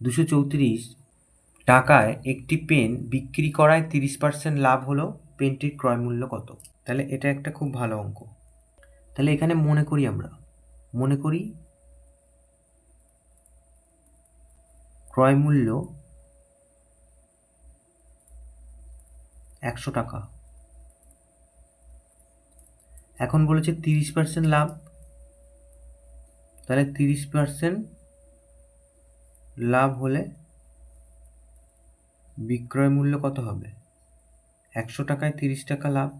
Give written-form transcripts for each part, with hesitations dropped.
234 টাকায় একটি পেন বিক্রি করায় 30% লাভ হলো, পেনটির ক্রয় মূল্য কত? তাহলে এটা একটা খুব ভালো অঙ্ক। তাহলে এখানে মনে করি ক্রয় মূল্য 100 টাকা। এখন বলেছে 30% লাভ, তাহলে 30% লাভ হলে বিক্রয় মূল্য কত হবে? 100 টাকায় 30 টাকা লাভ,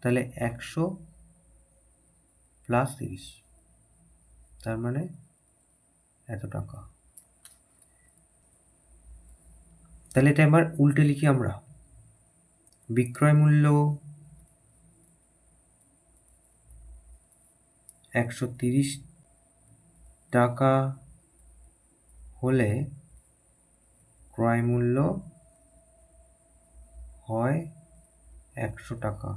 তাহলে 100 প্লাস 30, তার মানে এত টাকা। তাহলে এটা এবার উল্টে লিখি আমরা। বিক্রয় মূল্য 130 টাকা হলে ক্রয় মূল্য হয় 100 টাকা।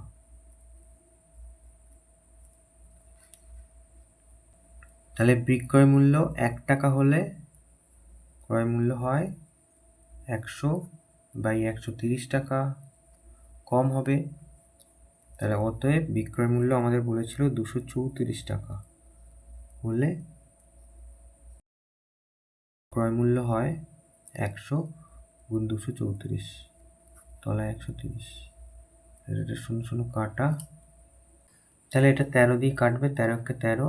তাহলে বিক্রয় মূল্য 1 টাকা হলে ক্রয় মূল্য হয় 100/130 টাকা, কম হবে। তাহলে অতএব বিক্রয় মূল্য আমাদের বলেছিল 234 টাকা হলে ক্রয় মূল্য হয় 100 গুণ 234, তলায় 130, এটা 0 0 কাটা। তাহলে এটা 13 দিয়ে কাটবে, 13 × 13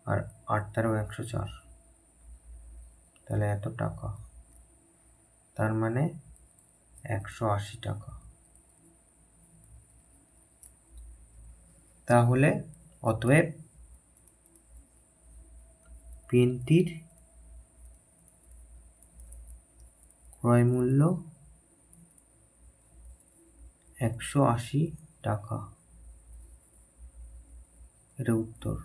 আর 8 13 104, তাহলে এত টাকা, তার মানে 180 টাকা। তাহলে অতএব পেনটির ক্রয় মূল্য 180 টাকা। এটা উত্তর।